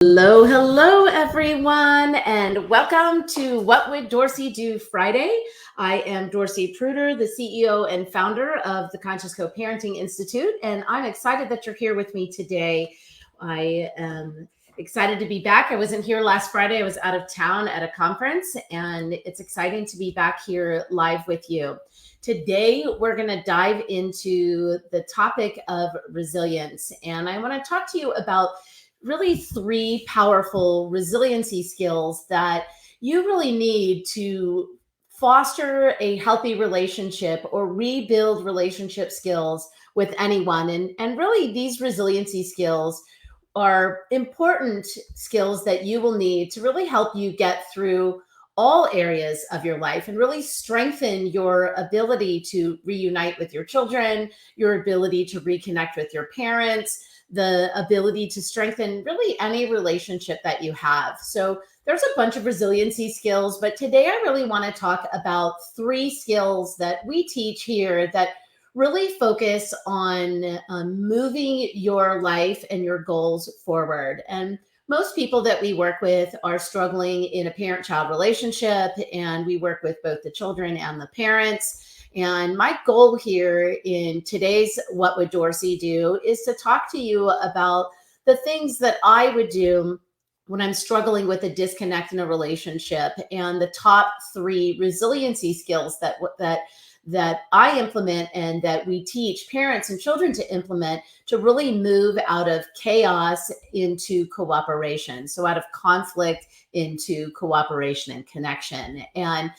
Hello, hello, everyone, and welcome to What Would Dorcy Do Friday. I am Dorcy Pruter, the CEO and founder of the Conscious Co-Parenting Institute, and I'm excited that you're here with me today. I am excited to be back. I wasn't here last Friday. I was out of town at a conference, and it's exciting to be back here live with you. Today, we're going to dive into the topic of resilience, and I want to talk to you about really three powerful resiliency skills that you really need to foster a healthy relationship or rebuild relationship skills with anyone. And really, these resiliency skills are important skills that you will need to really help you get through all areas of your life and really strengthen your ability to reunite with your children, your ability to reconnect with your parents, the ability to strengthen really any relationship that you have. So there's a bunch of resiliency skills, but today I really want to talk about three skills that we teach here that really focus on moving your life and your goals forward. And most people that we work with are struggling in a parent-child relationship, and we work with both the children and the parents. And my goal here in today's What Would Dorcy Do is to talk to you about the things that I would do when I'm struggling with a disconnect in a relationship, and the top three resiliency skills that I implement and that we teach parents and children to implement to really move out of chaos into cooperation. So out of conflict into cooperation and connection. And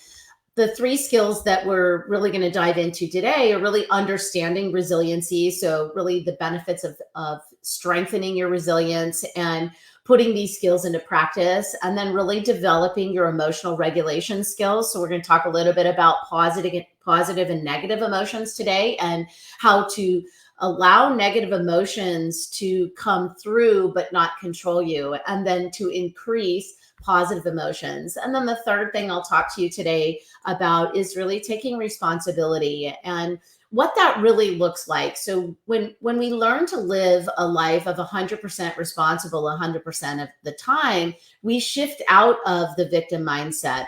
the three skills that we're really going to dive into today are really understanding resiliency. So really the benefits of strengthening your resilience and putting these skills into practice, and then really developing your emotional regulation skills. So we're going to talk a little bit about positive and negative emotions today, and how to allow negative emotions to come through but not control you, and then to increase positive emotions. And then the third thing I'll talk to you today about is really taking responsibility and what that really looks like. So when we learn to live a life of 100% responsible 100% of the time, we shift out of the victim mindset.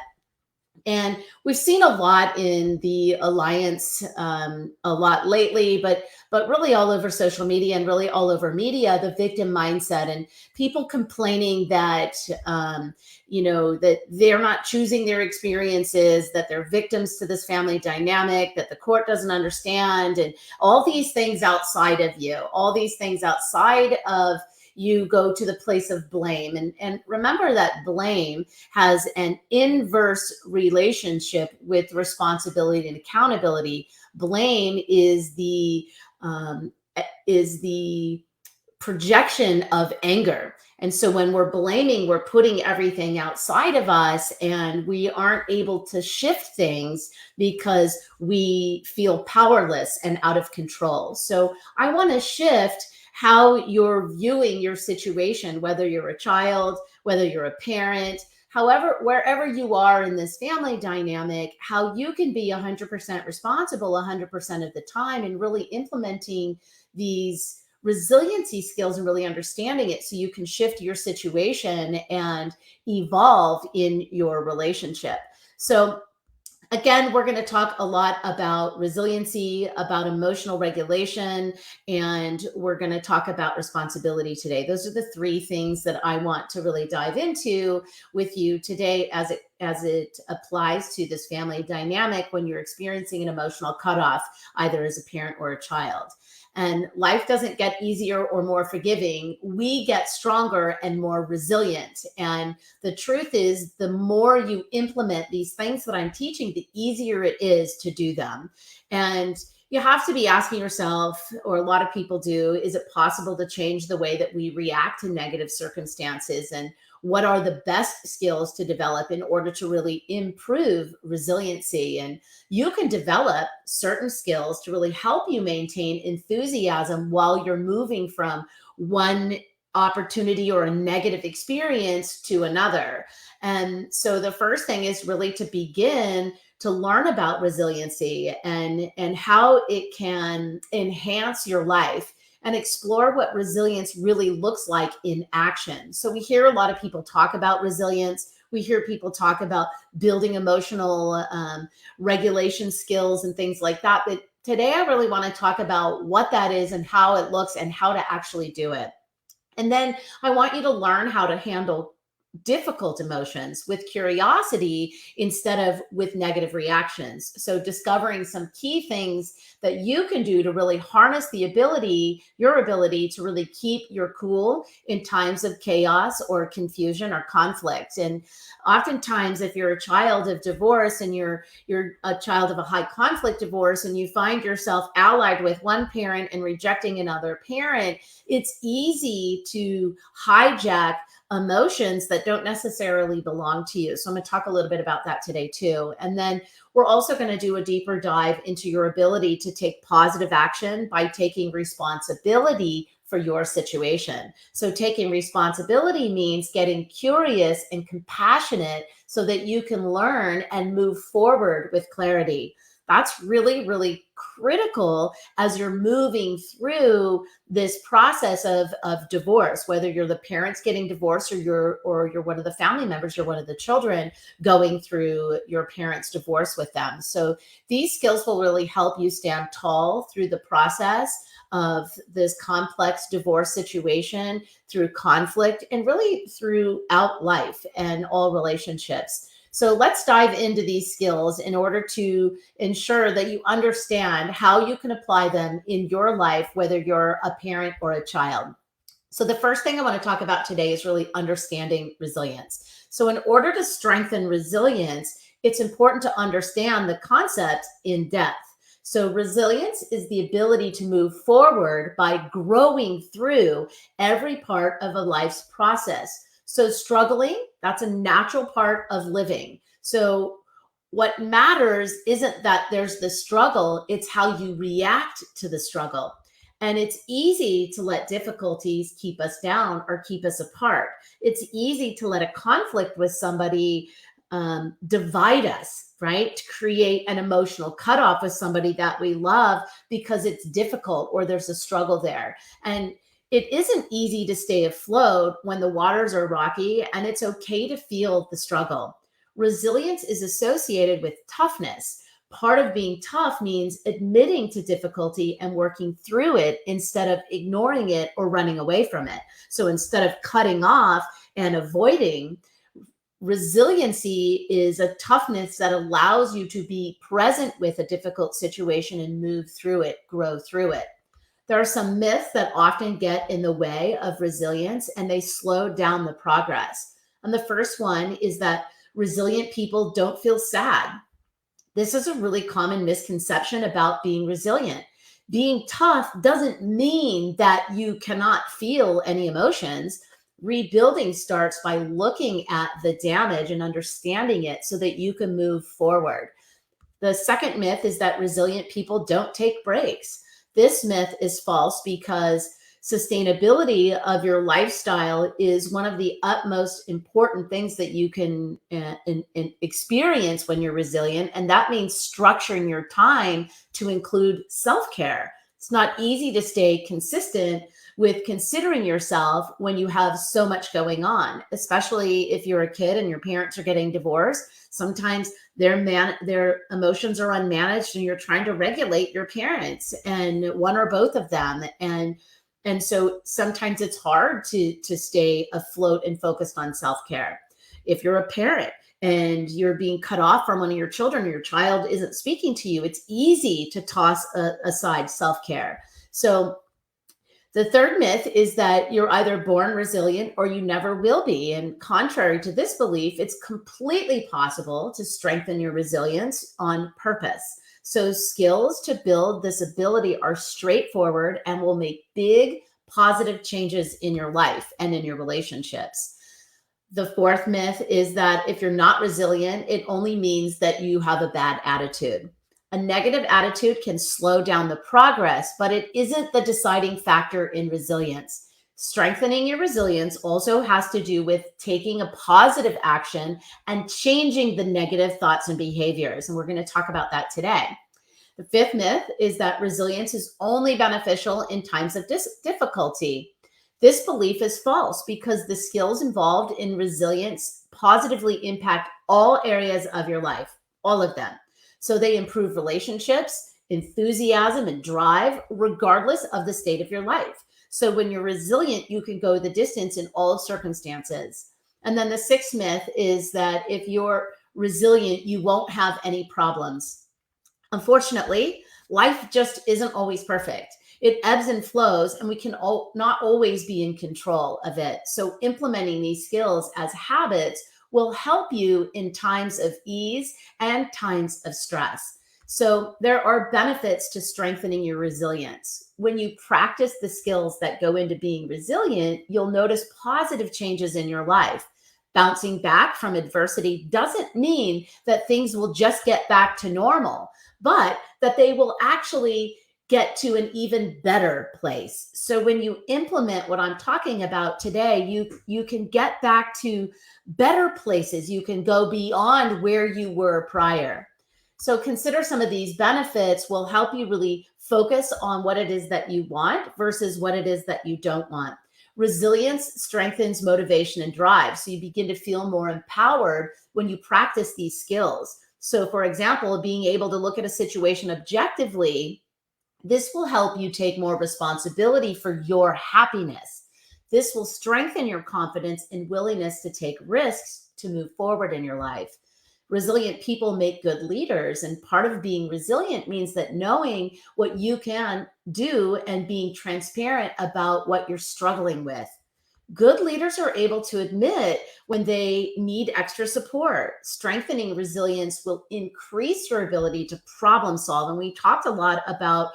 And we've seen a lot in the alliance a lot lately, but really all over social media and really all over media, the victim mindset and people complaining that that they're not choosing their experiences, that they're victims to this family dynamic, that the court doesn't understand, and all these things outside of you, all these things outside of you go to the place of blame. And remember that blame has an inverse relationship with responsibility and accountability. Blame is the projection of anger. And so when we're blaming, we're putting everything outside of us, and we aren't able to shift things because we feel powerless and out of control. So I want to shift how you're viewing your situation, whether you're a child, whether you're a parent, however, wherever you are in this family dynamic, how you can be 100% responsible 100% of the time, and really implementing these resiliency skills and really understanding it so you can shift your situation and evolve in your relationship. So again, we're going to talk a lot about resiliency, about emotional regulation, and we're going to talk about responsibility today. Those are the three things that I want to really dive into with you today as it applies to this family dynamic when you're experiencing an emotional cutoff, either as a parent or a child. And life doesn't get easier or more forgiving. We get stronger and more resilient. And the truth is, the more you implement these things that I'm teaching, the easier it is to do them. And you have to be asking yourself, or a lot of people do, is it possible to change the way that we react to negative circumstances? And what are the best skills to develop in order to really improve resiliency? And you can develop certain skills to really help you maintain enthusiasm while you're moving from one opportunity or a negative experience to another. And so the first thing is really to begin to learn about resiliency and how it can enhance your life and explore what resilience really looks like in action. So we hear a lot of people talk about resilience. We hear people talk about building emotional regulation skills and things like that. But today I really want to talk about what that is and how it looks and how to actually do it. And then I want you to learn how to handle difficult emotions with curiosity instead of with negative reactions. So discovering some key things that you can do to really harness your ability to really keep your cool in times of chaos or confusion or conflict. And oftentimes, if you're a child of divorce and you're a child of a high conflict divorce and you find yourself allied with one parent and rejecting another parent, it's easy to hijack emotions that don't necessarily belong to you. So I'm going to talk a little bit about that today too. And then we're also going to do a deeper dive into your ability to take positive action by taking responsibility for your situation. So taking responsibility means getting curious and compassionate so that you can learn and move forward with clarity. That's really, really critical as you're moving through this process of divorce, whether you're the parents getting divorced or you're one of the family members, you're one of the children going through your parents' divorce with them. So these skills will really help you stand tall through the process of this complex divorce situation, through conflict, and really throughout life and all relationships. So let's dive into these skills in order to ensure that you understand how you can apply them in your life, whether you're a parent or a child. So the first thing I want to talk about today is really understanding resilience. So in order to strengthen resilience, it's important to understand the concept in depth. So resilience is the ability to move forward by growing through every part of a life's process. So struggling, that's a natural part of living. So what matters isn't that there's the struggle, it's how you react to the struggle. And it's easy to let difficulties keep us down or keep us apart. It's easy to let a conflict with somebody divide us, right? To create an emotional cutoff with somebody that we love because it's difficult or there's a struggle there. And it isn't easy to stay afloat when the waters are rocky, and it's okay to feel the struggle. Resilience is associated with toughness. Part of being tough means admitting to difficulty and working through it instead of ignoring it or running away from it. So instead of cutting off and avoiding, resiliency is a toughness that allows you to be present with a difficult situation and move through it, grow through it. There are some myths that often get in the way of resilience and they slow down the progress. And the first one is that resilient people don't feel sad. This is a really common misconception about being resilient. Being tough doesn't mean that you cannot feel any emotions. Rebuilding starts by looking at the damage and understanding it so that you can move forward. The second myth is that resilient people don't take breaks. This myth is false because sustainability of your lifestyle is one of the utmost important things that you can experience when you're resilient. And that means structuring your time to include self-care. It's not easy to stay consistent with considering yourself when you have so much going on, especially if you're a kid and your parents are getting divorced. Sometimes their emotions are unmanaged and you're trying to regulate your parents and one or both of them. And so sometimes it's hard to stay afloat and focused on self-care. If you're a parent and you're being cut off from one of your children, or your child isn't speaking to you, it's easy to toss aside self-care. So the third myth is that you're either born resilient or you never will be. And contrary to this belief, it's completely possible to strengthen your resilience on purpose. So skills to build this ability are straightforward and will make big positive changes in your life and in your relationships. The fourth myth is that if you're not resilient, it only means that you have a bad attitude. A negative attitude can slow down the progress, but it isn't the deciding factor in resilience. Strengthening your resilience also has to do with taking a positive action and changing the negative thoughts and behaviors. And we're going to talk about that today. The fifth myth is that resilience is only beneficial in times of difficulty. This belief is false because the skills involved in resilience positively impact all areas of your life, all of them. So they improve relationships, enthusiasm, and drive, regardless of the state of your life. So when you're resilient, you can go the distance in all circumstances. And then the sixth myth is that if you're resilient, you won't have any problems. Unfortunately, life just isn't always perfect. It ebbs and flows, and we can not always be in control of it. So implementing these skills as habits will help you in times of ease and times of stress. So there are benefits to strengthening your resilience. When you practice the skills that go into being resilient, you'll notice positive changes in your life. Bouncing back from adversity doesn't mean that things will just get back to normal, but that they will actually get to an even better place. So when you implement what I'm talking about today, you can get back to better places. You can go beyond where you were prior. So consider some of these benefits will help you really focus on what it is that you want versus what it is that you don't want. Resilience strengthens motivation and drive. So you begin to feel more empowered when you practice these skills. So for example, being able to look at a situation objectively, this will help you take more responsibility for your happiness. This will strengthen your confidence and willingness to take risks to move forward in your life. Resilient people make good leaders, and part of being resilient means that knowing what you can do and being transparent about what you're struggling with. Good leaders are able to admit when they need extra support. Strengthening resilience will increase your ability to problem solve. And we talked a lot about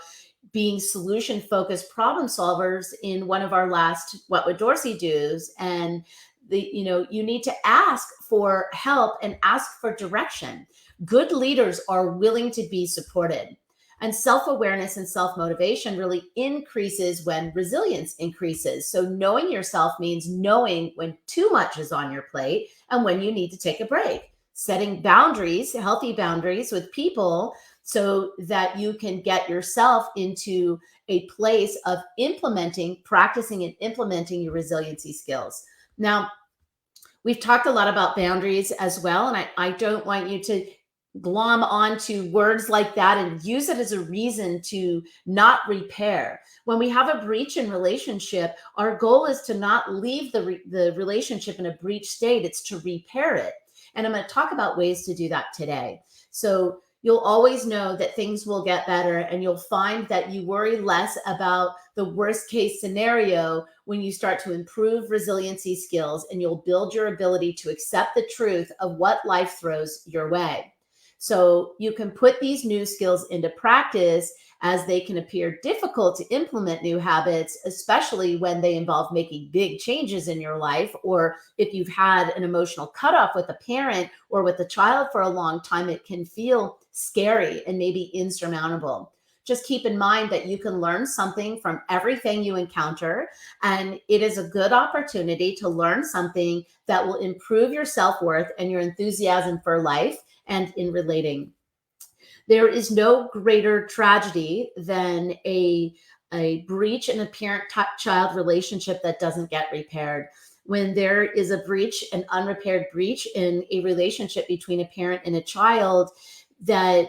being solution focused problem solvers in one of our last What Would Dorcy Do's. And you need to ask for help and ask for direction. Good leaders are willing to be supported. And self-awareness and self-motivation really increases when resilience increases. So knowing yourself means knowing when too much is on your plate and when you need to take a break. Setting boundaries, healthy boundaries with people so that you can get yourself into a place of practicing and implementing your resiliency skills. Now, we've talked a lot about boundaries as well, and I don't want you to glom onto words like that and use it as a reason to not repair. When we have a breach in relationship, our goal is to not leave the relationship in a breach state. It's to repair it. And I'm going to talk about ways to do that today. So you'll always know that things will get better, and you'll find that you worry less about the worst case scenario when you start to improve resiliency skills, and you'll build your ability to accept the truth of what life throws your way. So you can put these new skills into practice as they can appear difficult to implement new habits, especially when they involve making big changes in your life, or if you've had an emotional cutoff with a parent or with a child for a long time, it can feel scary and maybe insurmountable. Just keep in mind that you can learn something from everything you encounter, and it is a good opportunity to learn something that will improve your self-worth and your enthusiasm for life and in relating. There is no greater tragedy than a breach in a parent-child relationship that doesn't get repaired. When there is a breach, an unrepaired breach in a relationship between a parent and a child that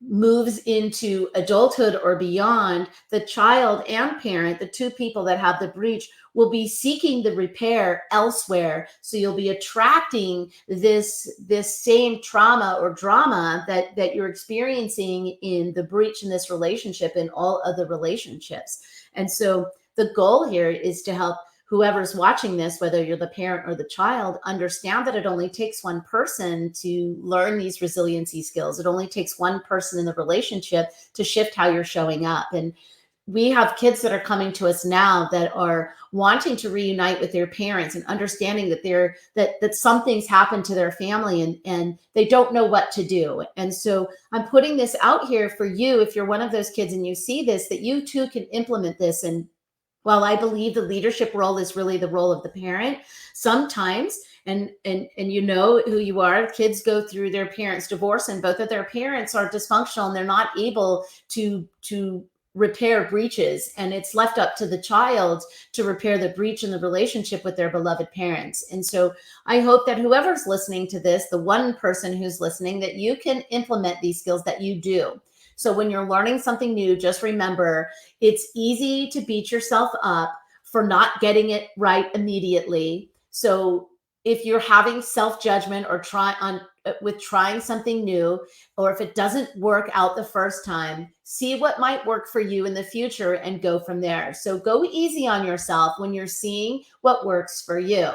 moves into adulthood or beyond, the child and parent, the two people that have the breach, will be seeking the repair elsewhere. So you'll be attracting this same trauma or drama that you're experiencing in the breach in this relationship and all other relationships. And so the goal here is to help whoever's watching this, whether you're the parent or the child, understand that it only takes one person to learn these resiliency skills. It only takes one person in the relationship to shift how you're showing up. And we have kids that are coming to us now that are wanting to reunite with their parents and understanding that something's happened to their family and they don't know what to do. And so I'm putting this out here for you, if you're one of those kids and you see this, that you too can implement this. And while I believe the leadership role is really the role of the parent, sometimes, and you know who you are. Kids go through their parents' divorce, and both of their parents are dysfunctional, and they're not able to repair breaches, and it's left up to the child to repair the breach in the relationship with their beloved parents. And so I hope that whoever's listening to this, the one person who's listening, that you can implement these skills, that you do. So when you're learning something new, just remember, it's easy to beat yourself up for not getting it right immediately. So if you're having self-judgment or trying something new, or if it doesn't work out the first time, see what might work for you in the future and go from there. So go easy on yourself when you're seeing what works for you.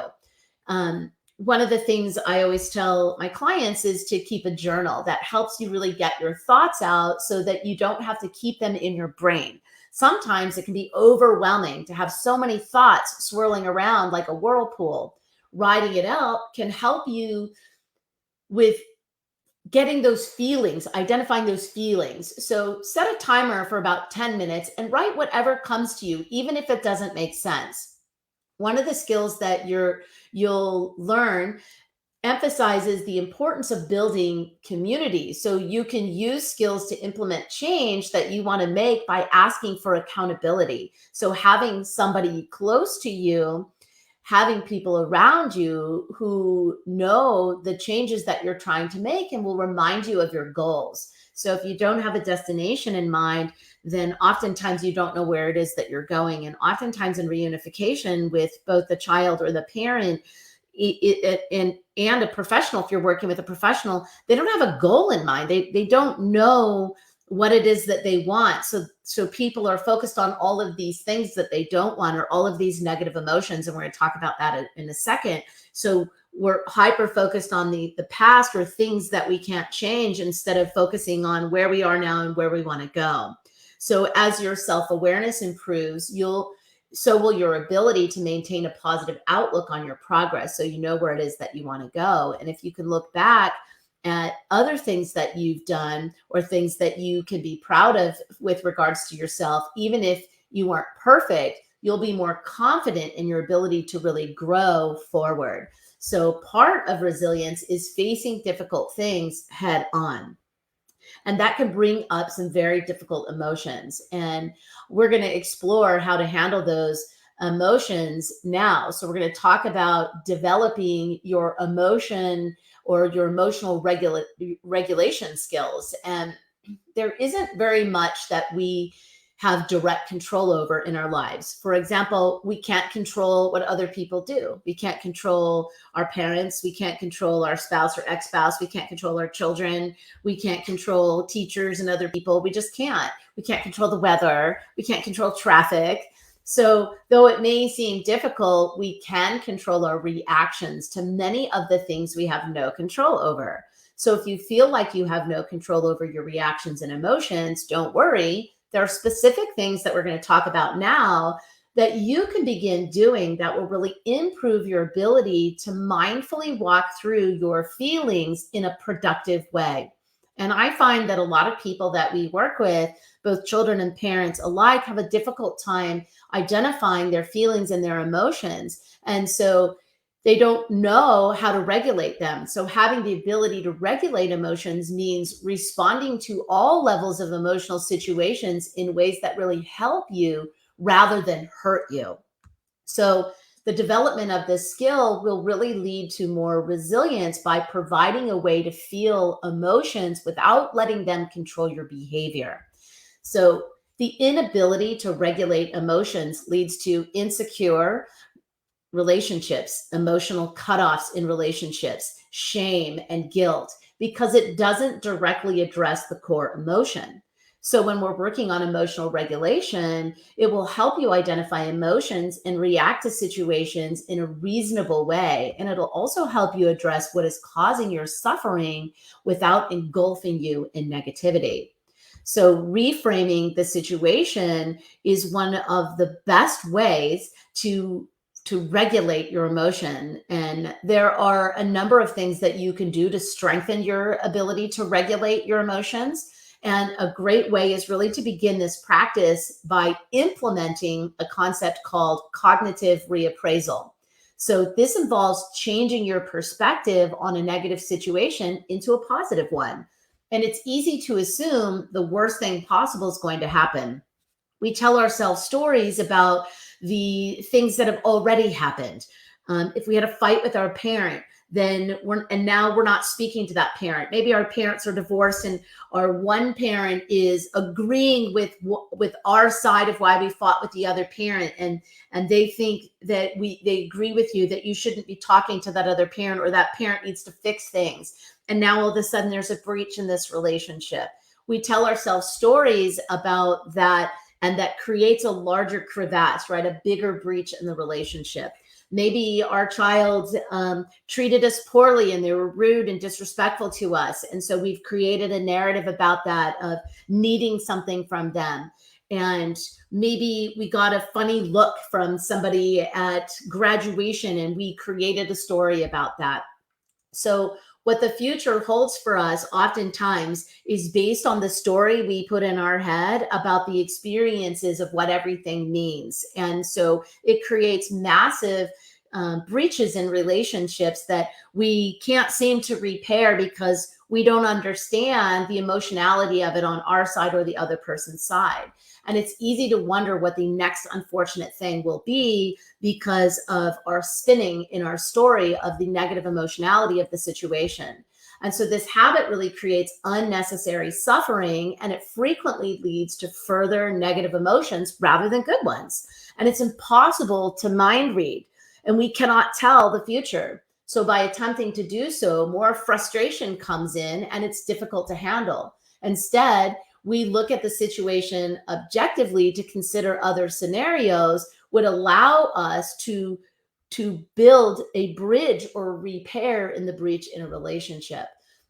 One of the things I always tell my clients is to keep a journal that helps you really get your thoughts out so that you don't have to keep them in your brain. Sometimes it can be overwhelming to have so many thoughts swirling around like a whirlpool. Writing it out can help you with getting those feelings, identifying those feelings. So set a timer for about 10 minutes and write whatever comes to you, even if it doesn't make sense. One of the skills that you'll learn emphasizes the importance of building community. So you can use skills to implement change that you want to make by asking for accountability. So having somebody close to you, having people around you who know the changes that you're trying to make and will remind you of your goals. So if you don't have a destination in mind, then oftentimes you don't know where it is that you're going. And oftentimes in reunification with both the child or the parent and a professional, if you're working with a professional, they don't have a goal in mind. They don't know what it is that they want. So people are focused on all of these things that they don't want, or all of these negative emotions. And we're going to talk about that in a second. So we're hyper focused on the past or things that we can't change, instead of focusing on where we are now and where we want to go. So as your self-awareness improves, so will your ability to maintain a positive outlook on your progress. So you know where it is that you want to go. And if you can look back at other things that you've done or things that you can be proud of with regards to yourself, even if you weren't perfect, you'll be more confident in your ability to really grow forward. So part of resilience is facing difficult things head on. And that can bring up some very difficult emotions. And we're going to explore how to handle those emotions now. So we're going to talk about developing your emotion or your emotional regulation skills. And there isn't very much that we have direct control over in our lives. For example, we can't control what other people do. We can't control our parents. We can't control our spouse or ex-spouse. We can't control our children. We can't control teachers and other people. We just can't. We can't control the weather. We can't control traffic. So though it may seem difficult, we can control our reactions to many of the things we have no control over. So if you feel like you have no control over your reactions and emotions, don't worry. There are specific things that we're going to talk about now that you can begin doing that will really improve your ability to mindfully walk through your feelings in a productive way. And I find that a lot of people that we work with, both children and parents alike, have a difficult time identifying their feelings and their emotions. And so they don't know how to regulate them. So having the ability to regulate emotions means responding to all levels of emotional situations in ways that really help you rather than hurt you. So the development of this skill will really lead to more resilience by providing a way to feel emotions without letting them control your behavior. So the inability to regulate emotions leads to insecure relationships, emotional cutoffs in relationships, shame and guilt, because it doesn't directly address the core emotion. So when we're working on emotional regulation, it will help you identify emotions and react to situations in a reasonable way. And it'll also help you address what is causing your suffering without engulfing you in negativity. So reframing the situation is one of the best ways to regulate your emotion. And there are a number of things that you can do to strengthen your ability to regulate your emotions. And a great way is really to begin this practice by implementing a concept called cognitive reappraisal. So this involves changing your perspective on a negative situation into a positive one. And it's easy to assume the worst thing possible is going to happen. We tell ourselves stories about the things that have already happened. If we had a fight with our parent, then now we're not speaking to that parent. Maybe our parents are divorced, and our one parent is agreeing with our side of why we fought with the other parent, and they think that they agree with you that you shouldn't be talking to that other parent, or that parent needs to fix things. And now all of a sudden there's a breach in this relationship. We tell ourselves stories about that, and that creates a larger crevasse, right? A bigger breach in the relationship. Maybe our child treated us poorly and they were rude and disrespectful to us. And so we've created a narrative about that, of needing something from them. And maybe we got a funny look from somebody at graduation and we created a story about that. So what the future holds for us oftentimes is based on the story we put in our head about the experiences of what everything means. And so it creates massive breaches in relationships that we can't seem to repair because we don't understand the emotionality of it on our side or the other person's side. And it's easy to wonder what the next unfortunate thing will be because of our spinning in our story of the negative emotionality of the situation. And so this habit really creates unnecessary suffering, and it frequently leads to further negative emotions rather than good ones. And it's impossible to mind read, and we cannot tell the future. So by attempting to do so, more frustration comes in and it's difficult to handle. Instead, we look at the situation objectively to consider other scenarios would allow us to build a bridge or repair in the breach in a relationship.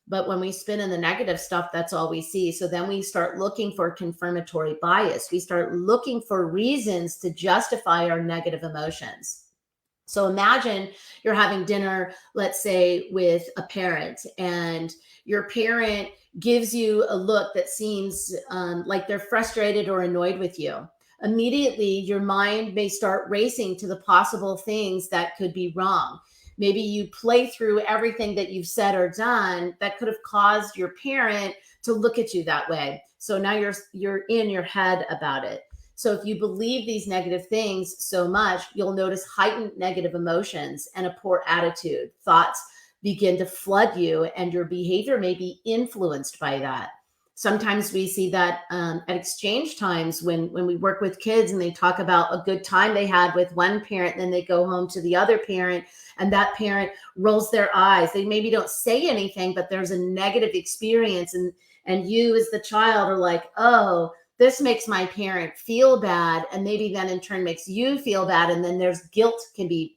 But when we spin in the negative stuff, that's all we see. So then we start looking for confirmatory bias. We start looking for reasons to justify our negative emotions. So imagine you're having dinner, let's say, with a parent, and your parent gives you a look that seems like they're frustrated or annoyed with you. Immediately, your mind may start racing to the possible things that could be wrong. Maybe you play through everything that you've said or done that could have caused your parent to look at you that way. So now you're in your head about it. So if you believe these negative things so much, you'll notice heightened negative emotions and a poor attitude. Thoughts begin to flood you, and your behavior may be influenced by that. Sometimes we see that at exchange times when we work with kids and they talk about a good time they had with one parent, then they go home to the other parent, and that parent rolls their eyes. They maybe don't say anything, but there's a negative experience, and you as the child are like, oh, this makes my parent feel bad, and maybe then in turn makes you feel bad, and then there's guilt can be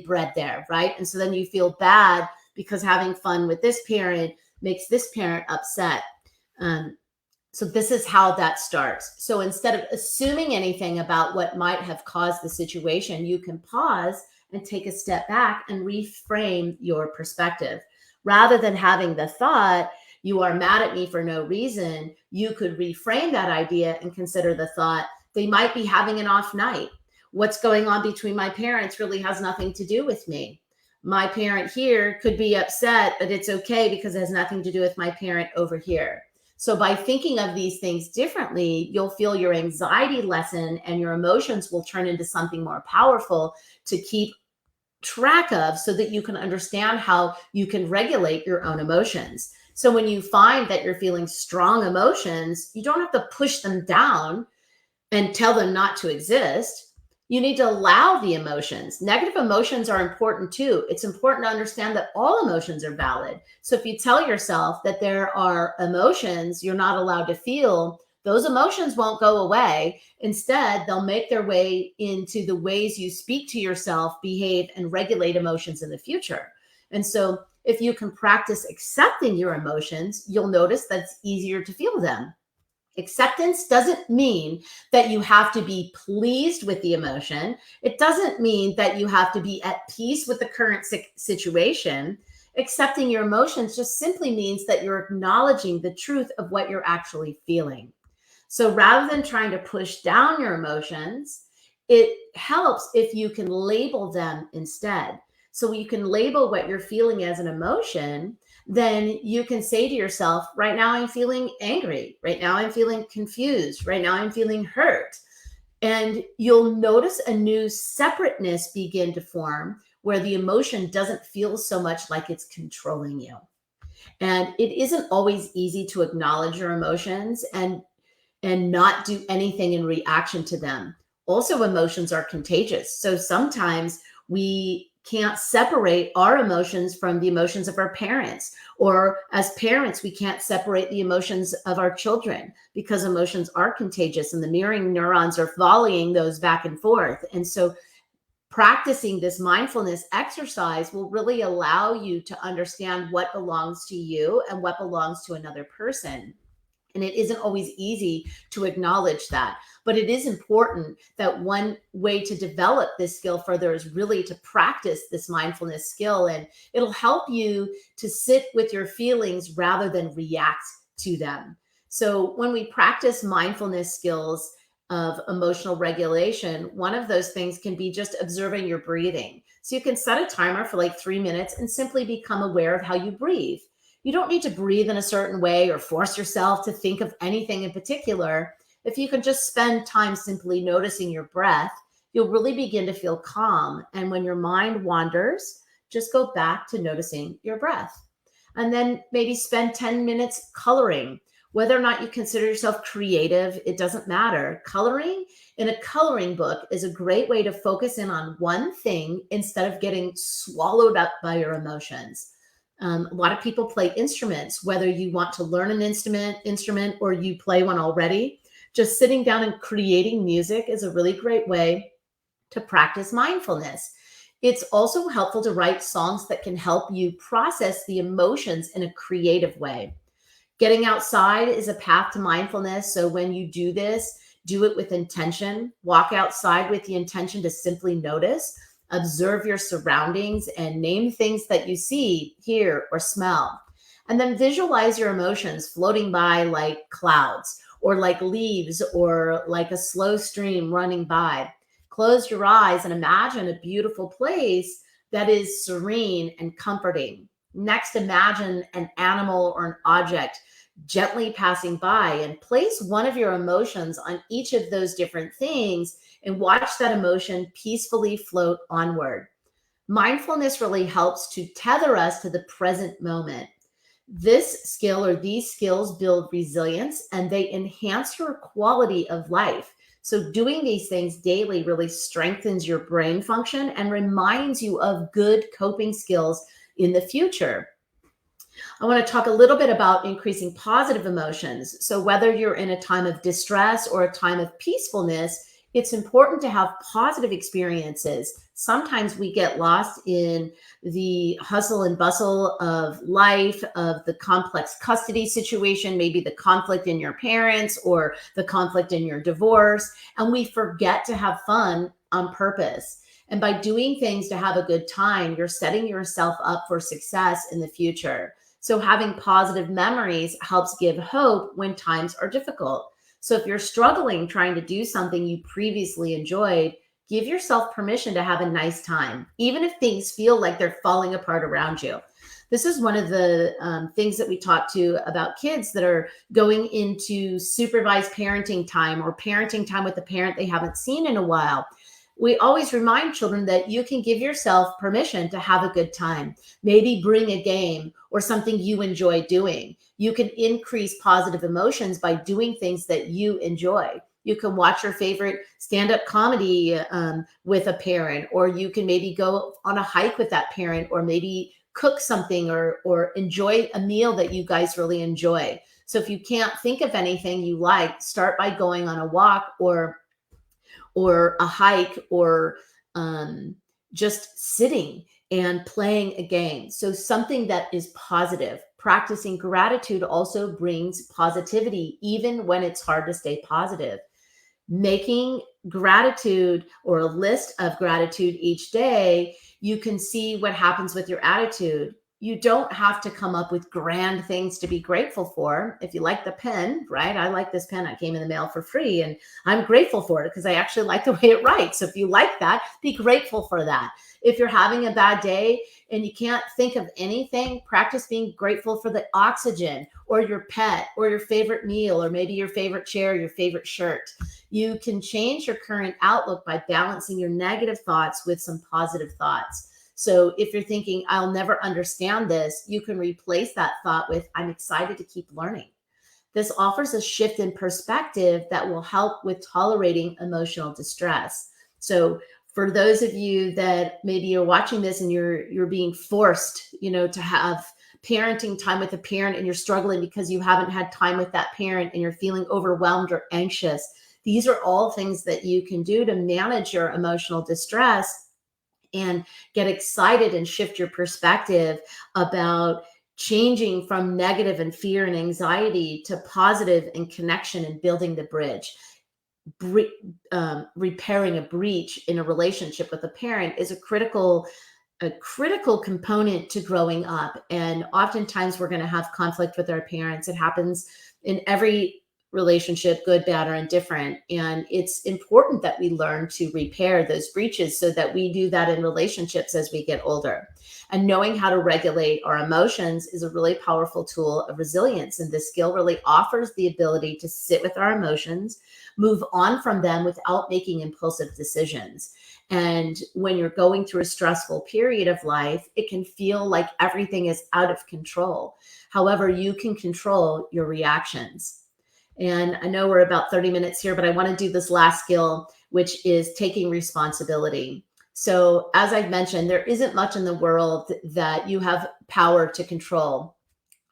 bred there, right? And so then you feel bad because having fun with this parent makes this parent upset. So this is how that starts. So instead of assuming anything about what might have caused the situation, you can pause and take a step back and reframe your perspective. Rather than having the thought, you are mad at me for no reason, you could reframe that idea and consider the thought, they might be having an off night. What's going on between my parents really has nothing to do with me. My parent here could be upset, but it's okay because it has nothing to do with my parent over here. So by thinking of these things differently, you'll feel your anxiety lessen and your emotions will turn into something more powerful to keep track of, so that you can understand how you can regulate your own emotions. So when you find that you're feeling strong emotions, you don't have to push them down and tell them not to exist. You need to allow the emotions. Negative emotions are important too. It's important to understand that all emotions are valid. So if you tell yourself that there are emotions you're not allowed to feel, those emotions won't go away. Instead, they'll make their way into the ways you speak to yourself, behave, and regulate emotions in the future. And so if you can practice accepting your emotions, you'll notice that it's easier to feel them. Acceptance doesn't mean that you have to be pleased with the emotion. It doesn't mean that you have to be at peace with the current situation. Accepting your emotions just simply means that you're acknowledging the truth of what you're actually feeling. So rather than trying to push down your emotions, it helps if you can label them instead. So you can label what you're feeling as an emotion, then you can say to yourself, right now I'm feeling angry. Right now I'm feeling confused. Right now I'm feeling hurt. And you'll notice a new separateness begin to form where the emotion doesn't feel so much like it's controlling you. And it isn't always easy to acknowledge your emotions and not do anything in reaction to them. Also, emotions are contagious. So sometimes we can't separate our emotions from the emotions of our parents. Or as parents, we can't separate the emotions of our children because emotions are contagious and the mirroring neurons are volleying those back and forth. And so practicing this mindfulness exercise will really allow you to understand what belongs to you and what belongs to another person. And it isn't always easy to acknowledge that. But it is important that one way to develop this skill further is really to practice this mindfulness skill. And it'll help you to sit with your feelings rather than react to them. So when we practice mindfulness skills of emotional regulation, one of those things can be just observing your breathing. So you can set a timer for like 3 minutes and simply become aware of how you breathe. You don't need to breathe in a certain way or force yourself to think of anything in particular. If you can just spend time simply noticing your breath, you'll really begin to feel calm. And when your mind wanders, just go back to noticing your breath. And then maybe spend 10 minutes coloring. Whether or not you consider yourself creative, it doesn't matter. Coloring in a coloring book is a great way to focus in on one thing instead of getting swallowed up by your emotions. A lot of people play instruments, whether you want to learn an instrument or you play one already. Just sitting down and creating music is a really great way to practice mindfulness. It's also helpful to write songs that can help you process the emotions in a creative way. Getting outside is a path to mindfulness. So when you do this, do it with intention. Walk outside with the intention to simply notice. Observe your surroundings and name things that you see, hear, or smell. And then visualize your emotions floating by like clouds or like leaves or like a slow stream running by. Close your eyes and imagine a beautiful place that is serene and comforting. Next, imagine an animal or an object gently passing by and place one of your emotions on each of those different things and watch that emotion peacefully float onward. Mindfulness really helps to tether us to the present moment. This skill or these skills build resilience and they enhance your quality of life. So doing these things daily really strengthens your brain function and reminds you of good coping skills in the future. I want to talk a little bit about increasing positive emotions. So whether you're in a time of distress or a time of peacefulness, it's important to have positive experiences. Sometimes we get lost in the hustle and bustle of life, of the complex custody situation, maybe the conflict in your parents or the conflict in your divorce, and we forget to have fun on purpose. And by doing things to have a good time, you're setting yourself up for success in the future. So having positive memories helps give hope when times are difficult. So if you're struggling trying to do something you previously enjoyed, give yourself permission to have a nice time, even if things feel like they're falling apart around you. This is one of the things that we talk to about kids that are going into supervised parenting time or parenting time with a parent they haven't seen in a while. We always remind children that you can give yourself permission to have a good time. Maybe bring a game or something you enjoy doing. You can increase positive emotions by doing things that you enjoy. You can watch your favorite stand-up comedy with a parent, or you can maybe go on a hike with that parent, or maybe cook something or enjoy a meal that you guys really enjoy. So if you can't think of anything you like, start by going on a walk or a hike or just sitting and playing a game. So something that is positive. Practicing gratitude also brings positivity, even when it's hard to stay positive. Making gratitude or a list of gratitude each day, you can see what happens with your attitude. you don't have to come up with grand things to be grateful for. If you like the pen, right? I like this pen. I came in the mail for free and I'm grateful for it because I actually like the way it writes. So if you like that, be grateful for that. If you're having a bad day and you can't think of anything, practice being grateful for the oxygen or your pet or your favorite meal or maybe your favorite chair, your favorite shirt. You can change your current outlook by balancing your negative thoughts with some positive thoughts. So if you're thinking, I'll never understand this, you can replace that thought with, I'm excited to keep learning. This offers a shift in perspective that will help with tolerating emotional distress. So for those of you that maybe you're watching this and you're being forced, to have parenting time with a parent and you're struggling because you haven't had time with that parent and you're feeling overwhelmed or anxious, these are all things that you can do to manage your emotional distress and get excited and shift your perspective about changing from negative and fear and anxiety to positive and connection and building the bridge. Repairing a breach in a relationship with a parent is a critical component to growing up. And oftentimes we're going to have conflict with our parents. It happens in every relationship, good, bad, or indifferent. And it's important that we learn to repair those breaches so that we do that in relationships as we get older. And knowing how to regulate our emotions is a really powerful tool of resilience. And this skill really offers the ability to sit with our emotions, move on from them without making impulsive decisions. And when you're going through a stressful period of life, it can feel like everything is out of control. However, you can control your reactions. And I know we're about 30 minutes here, but I want to do this last skill, which is taking responsibility. So as I've mentioned, there isn't much in the world that you have power to control.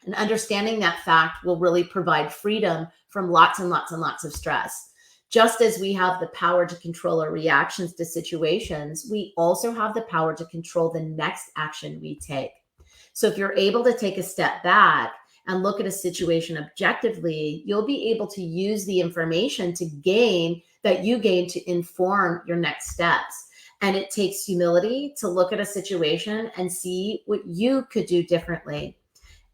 And understanding that fact will really provide freedom from lots and lots and lots of stress. Just as we have the power to control our reactions to situations, we also have the power to control the next action we take. So if you're able to take a step back and look at a situation objectively, you'll be able to use the information that you gain to inform your next steps. And it takes humility to look at a situation and see what you could do differently.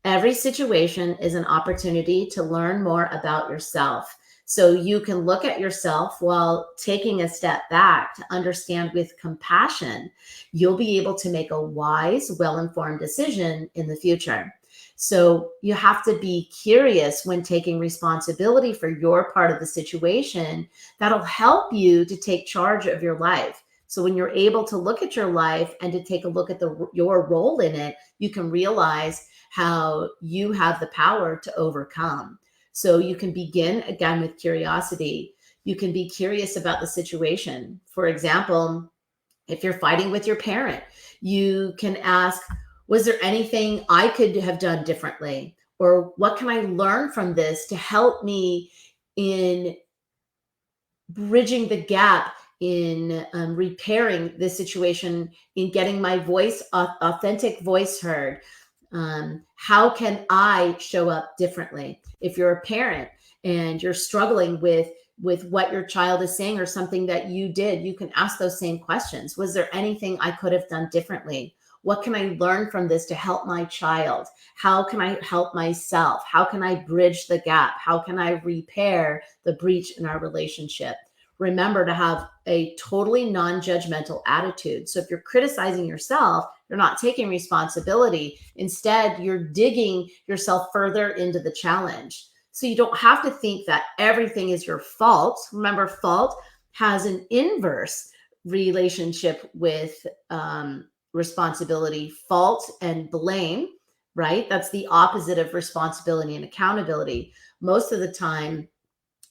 Every situation is an opportunity to learn more about yourself. So you can look at yourself while taking a step back to understand with compassion. You'll be able to make a wise, well-informed decision in the future. So you have to be curious when taking responsibility for your part of the situation. That'll help you to take charge of your life. So when you're able to look at your life and to take a look at your role in it, you can realize how you have the power to overcome. So you can begin again with curiosity. You can be curious about the situation. For example, if you're fighting with your parent, you can ask, was there anything I could have done differently? Or what can I learn from this to help me in bridging the gap in repairing this situation, in getting my authentic voice heard? How can I show up differently? If you're a parent and you're struggling with what your child is saying or something that you did, you can ask those same questions. Was there anything I could have done differently? What can I learn from this to help my child? How can I help myself? How can I bridge the gap? How can I repair the breach in our relationship? Remember to have a totally non-judgmental attitude. So if you're criticizing yourself, you're not taking responsibility. Instead, you're digging yourself further into the challenge. So you don't have to think that everything is your fault. Remember, fault has an inverse relationship with responsibility. Fault and blame, right? That's the opposite of responsibility and accountability. Most of the time,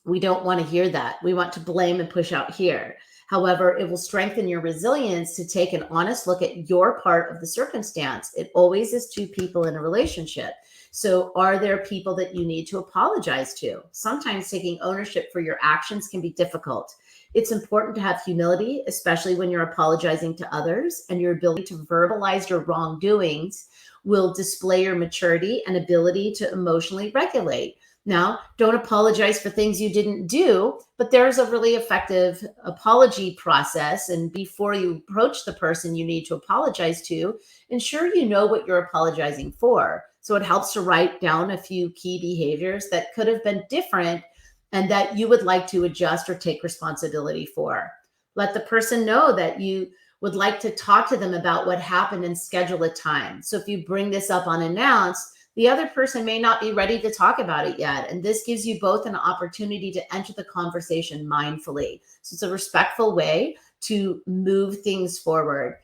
we don't want to hear that. We want to blame and push out here. However, it will strengthen your resilience to take an honest look at your part of the circumstance. It always is two people in a relationship. So are there people that you need to apologize to? Sometimes taking ownership for your actions can be difficult. It's important to have humility, especially when you're apologizing to others, and your ability to verbalize your wrongdoings will display your maturity and ability to emotionally regulate. Now, don't apologize for things you didn't do, but there's a really effective apology process. And before you approach the person you need to apologize to, ensure you know what you're apologizing for. So it helps to write down a few key behaviors that could have been different and that you would like to adjust or take responsibility for. Let the person know that you would like to talk to them about what happened and schedule a time. So if you bring this up unannounced, the other person may not be ready to talk about it yet. And this gives you both an opportunity to enter the conversation mindfully. So it's a respectful way to move things forward.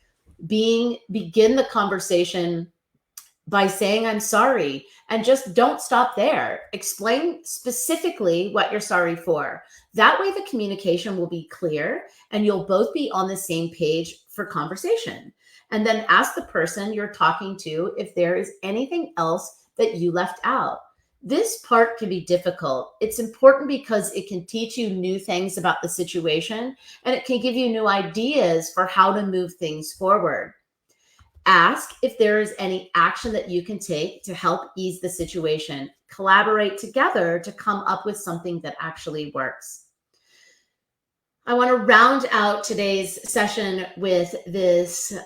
Begin the conversation by saying, I'm sorry, and just don't stop there. Explain specifically what you're sorry for. That way, the communication will be clear and you'll both be on the same page for conversation. And then ask the person you're talking to if there is anything else that you left out. This part can be difficult. It's important because it can teach you new things about the situation and it can give you new ideas for how to move things forward. Ask if there is any action that you can take to help ease the situation. Collaborate together to come up with something that actually works. I want to round out today's session with this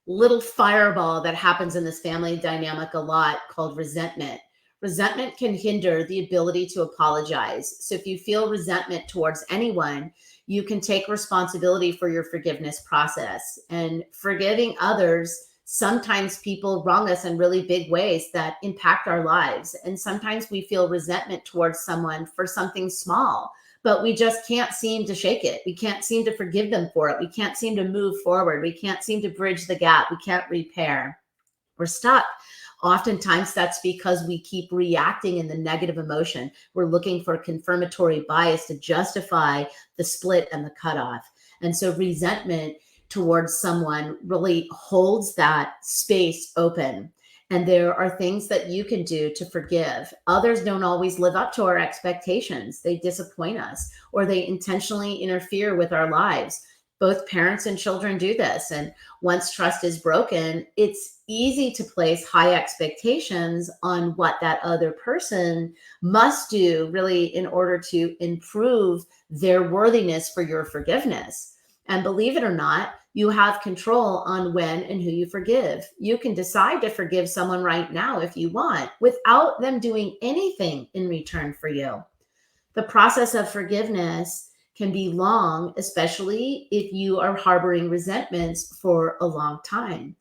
little fireball that happens in this family dynamic a lot called resentment. Resentment can hinder the ability to apologize. So if you feel resentment towards anyone, you can take responsibility for your forgiveness process. And forgiving others, sometimes people wrong us in really big ways that impact our lives. And sometimes we feel resentment towards someone for something small, but we just can't seem to shake it. We can't seem to forgive them for it. We can't seem to move forward. We can't seem to bridge the gap. We can't repair. We're stuck. Oftentimes that's because we keep reacting in the negative emotion. We're looking for confirmatory bias to justify the split and the cutoff. And so resentment towards someone really holds that space open. And there are things that you can do to forgive. Others don't always live up to our expectations. They disappoint us or they intentionally interfere with our lives. Both parents and children do this. And once trust is broken, it's easy to place high expectations on what that other person must do really in order to improve their worthiness for your forgiveness. And believe it or not, you have control on when and who you forgive. You can decide to forgive someone right now if you want, without them doing anything in return for you. The process of forgiveness can be long, especially if you are harboring resentments for a long time.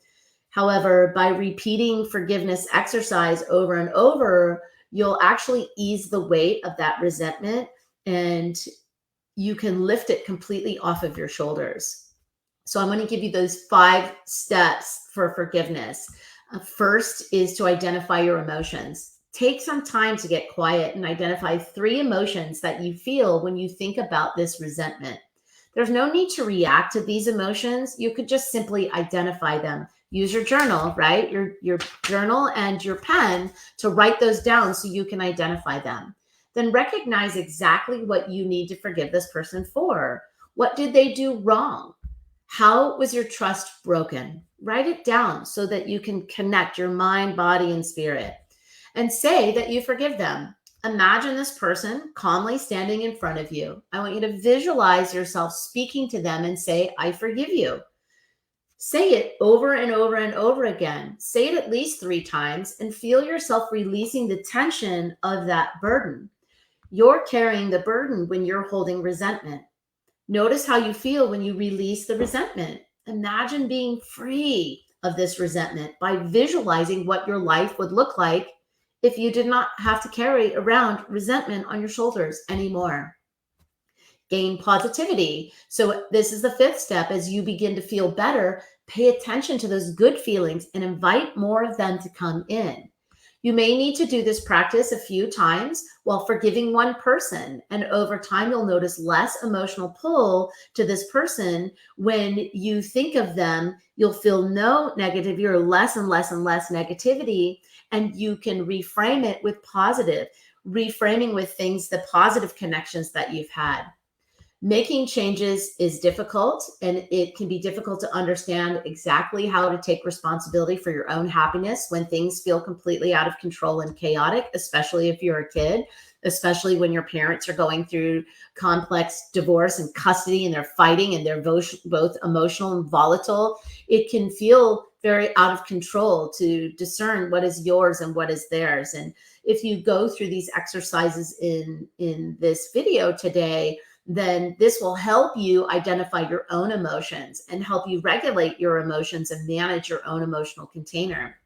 However, by repeating forgiveness exercise over and over, you'll actually ease the weight of that resentment and you can lift it completely off of your shoulders. So I'm going to give you those 5 steps for forgiveness. First is to identify your emotions. Take some time to get quiet and identify 3 emotions that you feel when you think about this resentment. There's no need to react to these emotions. You could just simply identify them. Use your journal, right? Your journal and your pen to write those down so you can identify them. Then recognize exactly what you need to forgive this person for. What did they do wrong? How was your trust broken? Write it down so that you can connect your mind, body, and spirit. And say that you forgive them. Imagine this person calmly standing in front of you. I want you to visualize yourself speaking to them and say, I forgive you. Say it over and over and over again. Say it at least 3 times and feel yourself releasing the tension of that burden. You're carrying the burden when you're holding resentment. Notice how you feel when you release the resentment. Imagine being free of this resentment by visualizing what your life would look like if you did not have to carry around resentment on your shoulders anymore. Gain positivity. So this is the 5th step. As you begin to feel better, pay attention to those good feelings and invite more of them to come in. You may need to do this practice a few times while forgiving one person. And over time, you'll notice less emotional pull to this person. When you think of them, you'll feel no negativity or less and less and less negativity. And you can reframe it with positive, reframing with things, the positive connections that you've had. Making changes is difficult, and it can be difficult to understand exactly how to take responsibility for your own happiness when things feel completely out of control and chaotic, especially if you're a kid, especially when your parents are going through complex divorce and custody and they're fighting and they're both emotional and volatile. It can feel very out of control to discern what is yours and what is theirs. And if you go through these exercises in this video today, then this will help you identify your own emotions and help you regulate your emotions and manage your own emotional container.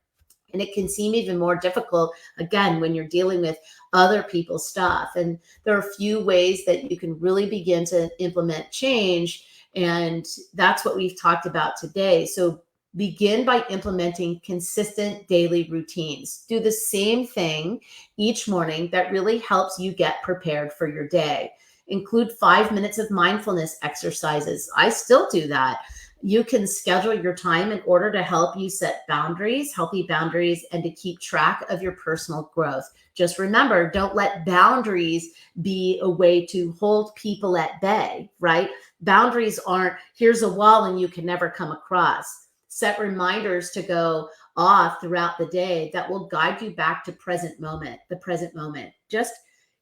And it can seem even more difficult, again, when you're dealing with other people's stuff. And there are a few ways that you can really begin to implement change. And that's what we've talked about today. So begin by implementing consistent daily routines. Do the same thing each morning that really helps you get prepared for your day. Include 5 minutes of mindfulness exercises. I still do that. You can schedule your time in order to help you set boundaries, healthy boundaries, and to keep track of your personal growth. Just remember, don't let boundaries be a way to hold people at bay, right? Boundaries aren't, here's a wall and you can never come across. Set reminders to go off throughout the day that will guide you back to the present moment. Just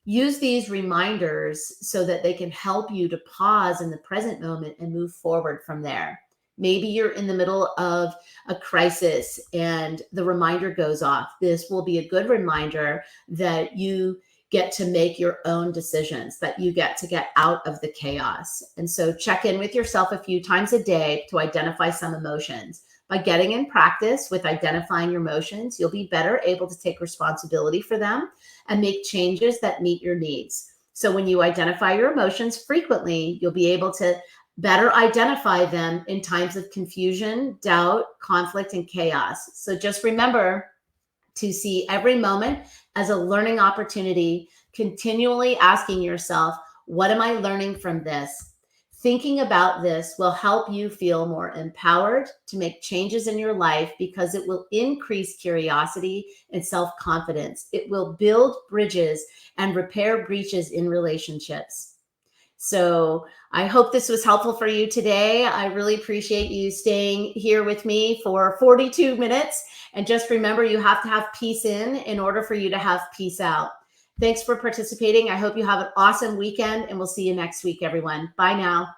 use these reminders so that they can help you to pause in the present moment and move forward from there. Maybe you're in the middle of a crisis and the reminder goes off. This will be a good reminder that you get to make your own decisions, that you get to get out of the chaos. And so check in with yourself a few times a day to identify some emotions. By getting in practice with identifying your emotions, you'll be better able to take responsibility for them and make changes that meet your needs. So when you identify your emotions frequently, you'll be able to better identify them in times of confusion, doubt, conflict, and chaos. So just remember to see every moment as a learning opportunity, continually asking yourself, what am I learning from this? Thinking about this will help you feel more empowered to make changes in your life because it will increase curiosity and self-confidence. It will build bridges and repair breaches in relationships. So I hope this was helpful for you today. I really appreciate you staying here with me for 42 minutes. And just remember, you have to have peace in order for you to have peace out. Thanks for participating. I hope you have an awesome weekend, and we'll see you next week, everyone. Bye now.